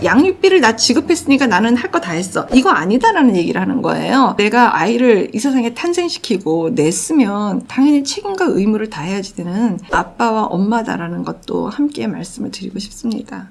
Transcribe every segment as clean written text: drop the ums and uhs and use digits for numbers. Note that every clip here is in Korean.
양육비를 나 지급했으니까 나는 할 거 다 했어. 이거 아니다라는 얘기를 하는 거예요. 내가 아이를 이 세상에 탄생시키고 냈으면 당연히 책임과 의무를 다해야지 되는 아빠와 엄마다라는 것도 함께 말씀을 드리고 싶습니다.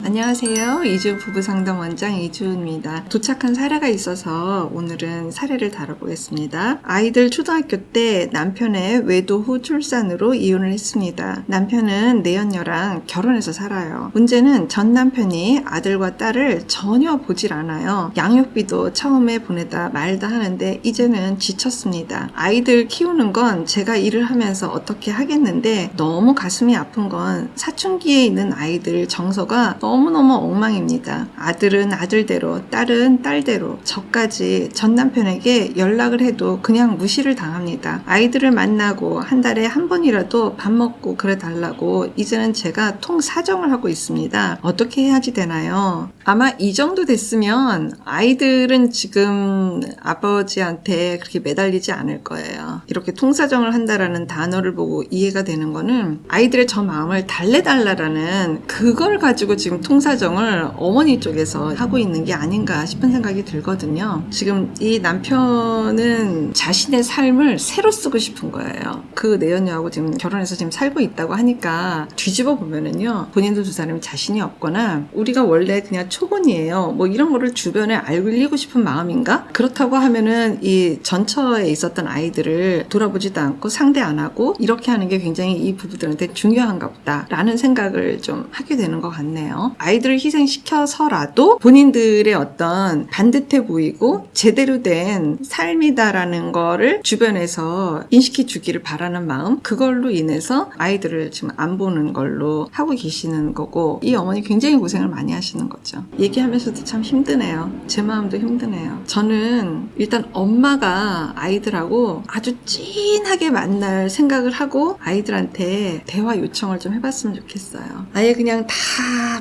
안녕하세요. 이주 부부상담 원장 이주입니다. 도착한 사례가 있어서 오늘은 사례를 다뤄보겠습니다. 아이들 초등학교 때 남편의 외도 후 출산으로 이혼을 했습니다. 남편은 내연녀랑 결혼해서 살아요. 문제는 전 남편이 아들과 딸을 전혀 보질 않아요. 양육비도 처음에 보내다 말다 하는데 이제는 지쳤습니다. 아이들 키우는 건 제가 일을 하면서 어떻게 하겠는데 너무 가슴이 아픈 건 사춘기에 있는 아이들 정서가 너무너무 엉망입니다. 아들은 아들대로, 딸은 딸대로, 저까지 전 남편에게 연락을 해도 그냥 무시를 당합니다. 아이들을 만나고 한 달에 한 번이라도 밥 먹고 그래 달라고 이제는 제가 통사정을 하고 있습니다. 어떻게 해야지 되나요? 아마 이 정도 됐으면 아이들은 지금 아버지한테 그렇게 매달리지 않을 거예요. 이렇게 통사정을 한다라는 단어를 보고 이해가 되는 거는 아이들의 저 마음을 달래달라라는 그걸 가지고 지금 통사정을 어머니 쪽에서 하고 있는 게 아닌가 싶은 생각이 들거든요. 지금 이 남편은 자신의 삶을 새로 쓰고 싶은 거예요. 그 내연녀하고 지금 결혼해서 지금 살고 있다고 하니까 뒤집어 보면은요, 본인도 두 사람이 자신이 없거나 우리가 원래 그냥 초본이에요. 뭐 이런 거를 주변에 알리고 싶은 마음인가? 그렇다고 하면은 이 전처에 있었던 아이들을 돌아보지도 않고 상대 안 하고 이렇게 하는 게 굉장히 이 부부들한테 중요한가 보다라는 생각을 좀 하게 되는 것 같네요. 아이들을 희생시켜서라도 본인들의 어떤 반듯해 보이고 제대로 된 삶이다라는 거를 주변에서 인식해 주기를 바라는 마음, 그걸로 인해서 아이들을 지금 안 보는 걸로 하고 계시는 거고, 이 어머니 굉장히 고생을 많이 하시는 거죠. 얘기하면서도 참 힘드네요. 제 마음도 힘드네요. 저는 일단 엄마가 아이들하고 아주 찐하게 만날 생각을 하고 아이들한테 대화 요청을 좀 해봤으면 좋겠어요. 아예 그냥 다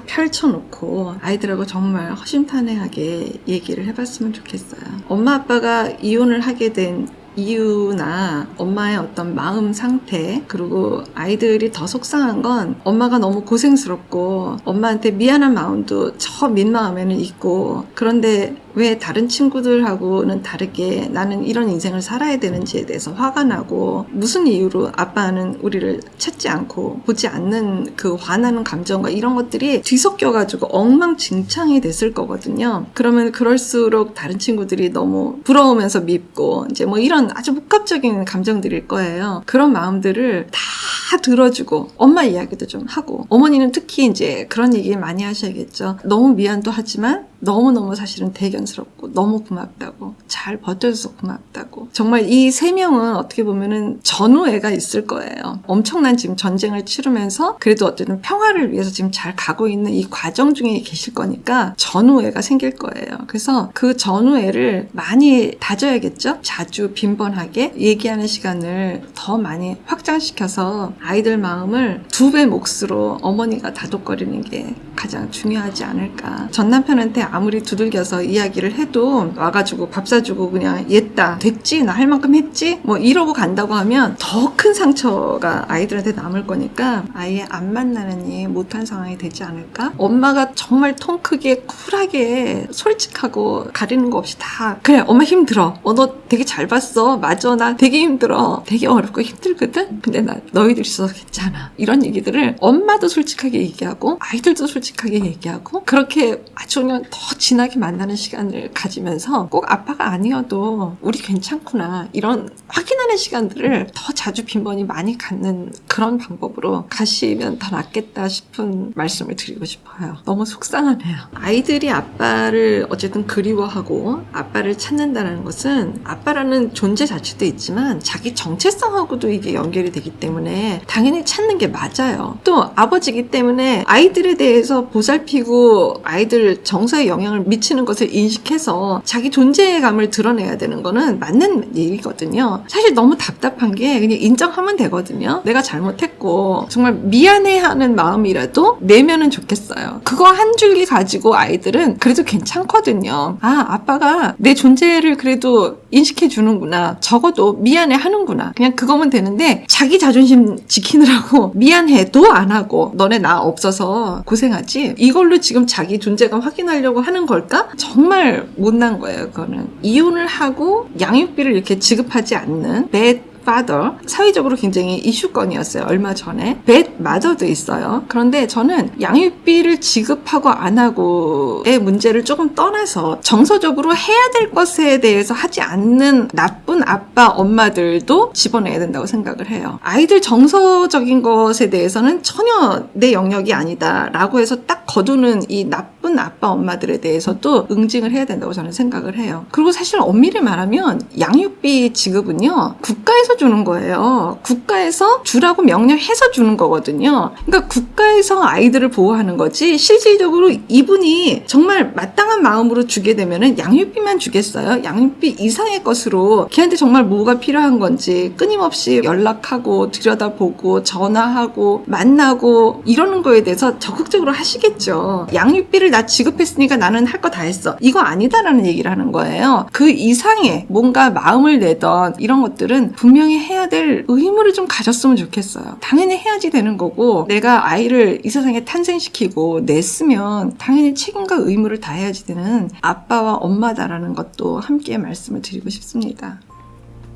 펼쳐놓고 아이들하고 정말 허심탄회하게 얘기를 해봤으면 좋겠어요. 엄마 아빠가 이혼을 하게 된 이유나 엄마의 어떤 마음 상태, 그리고 아이들이 더 속상한 건 엄마가 너무 고생스럽고 엄마한테 미안한 마음도 저 민마음에는 있고, 그런데 왜 다른 친구들하고는 다르게 나는 이런 인생을 살아야 되는지에 대해서 화가 나고, 무슨 이유로 아빠는 우리를 찾지 않고 보지 않는 그 화나는 감정과 이런 것들이 뒤섞여가지고 엉망진창이 됐을 거거든요. 그러면 그럴수록 다른 친구들이 너무 부러우면서 밉고 이제 뭐 이런 아주 복합적인 감정들일 거예요. 그런 마음들을 다 들어주고 엄마 이야기도 좀 하고, 어머니는 특히 이제 그런 얘기 많이 하셔야겠죠. 너무 미안도 하지만 너무너무 사실은 대견스럽고 너무 고맙다고, 잘 버텨줘서 고맙다고. 정말 이 세 명은 어떻게 보면은 전우애가 있을 거예요. 엄청난 지금 전쟁을 치르면서 그래도 어쨌든 평화를 위해서 지금 잘 가고 있는 이 과정 중에 계실 거니까 전우애가 생길 거예요. 그래서 그 전우애를 많이 다져야겠죠. 자주 빈번하게 얘기하는 시간을 더 많이 확장시켜서 아이들 마음을 2배 몫으로 어머니가 다독거리는 게 가장 중요하지 않을까. 전 남편한테 아무리 두들겨서 이야기를 해도 와가지고 밥 사주고 그냥 얘다 됐지, 나 할 만큼 했지, 뭐 이러고 간다고 하면 더 큰 상처가 아이들한테 남을 거니까 아예 안 만나느니 못한 상황이 되지 않을까. 엄마가 정말 통 크게 쿨하게 솔직하고 가리는 거 없이 다 그래 엄마 힘들어, 너 되게 잘 봤어, 맞아 나 되게 힘들어, 되게 어렵고 힘들거든, 근데 나 너희들 있어서 괜찮아, 이런 얘기들을 엄마도 솔직하게 얘기하고 아이들도 솔직하게 얘기하고, 그렇게 아주 그냥 더 진하게 만나는 시간을 가지면서 꼭 아빠가 아니어도 우리 괜찮구나 이런 확인하는 시간들을 더 자주 빈번히 많이 갖는 그런 방법으로 가시면 더 낫겠다 싶은 말씀을 드리고 싶어요. 너무 속상하네요. 아이들이 아빠를 어쨌든 그리워하고 아빠를 찾는다는 것은 아빠라는 존재 자체도 있지만 자기 정체성하고도 이게 연결이 되기 때문에 때문에 당연히 찾는 게 맞아요. 또 아버지이기 때문에 아이들에 대해서 보살피고 아이들 정서에 영향을 미치는 것을 인식해서 자기 존재감을 드러내야 되는 거는 맞는 얘기거든요. 사실 너무 답답한 게 그냥 인정하면 되거든요. 내가 잘못했고 정말 미안해하는 마음이라도 내면은 좋겠어요. 그거 한 줄기 가지고 아이들은 그래도 괜찮거든요. 아, 아빠가 내 존재를 그래도 인식해 주는구나. 적어도 미안해 하는구나. 그냥 그거면 되는데 자기 자존심 지키느라고 미안해도 안 하고 너네 나 없어서 고생하지? 이걸로 지금 자기 존재감 확인하려고 하는 걸까? 정말 못난 거예요. 그거는 이혼을 하고 양육비를 이렇게 지급하지 않는 bad father, 사회적으로 굉장히 이슈건이었어요. 얼마 전에. bad mother도 있어요. 그런데 저는 양육비를 지급하고 안 하고의 문제를 조금 떠나서 정서적으로 해야 될 것에 대해서 하지 않는 나쁜 아빠, 엄마들도 집어내야 된다고 생각을 해요. 아이들 정서적인 것에 대해서는 전혀 내 영역이 아니다 라고 해서 딱 거두는 이 나쁜 아빠, 엄마들에 대해서도 응징을 해야 된다고 저는 생각을 해요. 그리고 사실 엄밀히 말하면 양육비 지급은요, 국가에서 주는 거예요. 국가에서 주라고 명령해서 주는 거거든요. 그러니까 국가에서 아이들을 보호하는 거지 실질적으로 이분이 정말 마땅한 마음으로 주게 되면은 양육비만 주겠어요? 양육비 이상의 것으로 걔한테 정말 뭐가 필요한 건지 끊임없이 연락하고 들여다보고 전화하고 만나고 이러는 거에 대해서 적극적으로 하시겠죠. 양육비를 나 지급했으니까 나는 할 거 다 했어. 이거 아니다라는 얘기를 하는 거예요. 그 이상의 뭔가 마음을 내던 이런 것들은 분명히 해야 될 의무를 좀 가졌으면 좋겠어요. 당연히 해야지 되는 거고 내가 아이를 이 세상에 탄생시키고 냈으면 당연히 책임과 의무를 다해야지 되는 아빠와 엄마다라는 것도 함께 말씀을 드리고 싶습니다.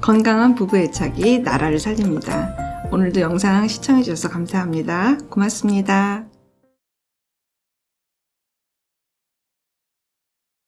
건강한 부부 애착이 나라를 살립니다. 오늘도 영상 시청해 주셔서 감사합니다. 고맙습니다.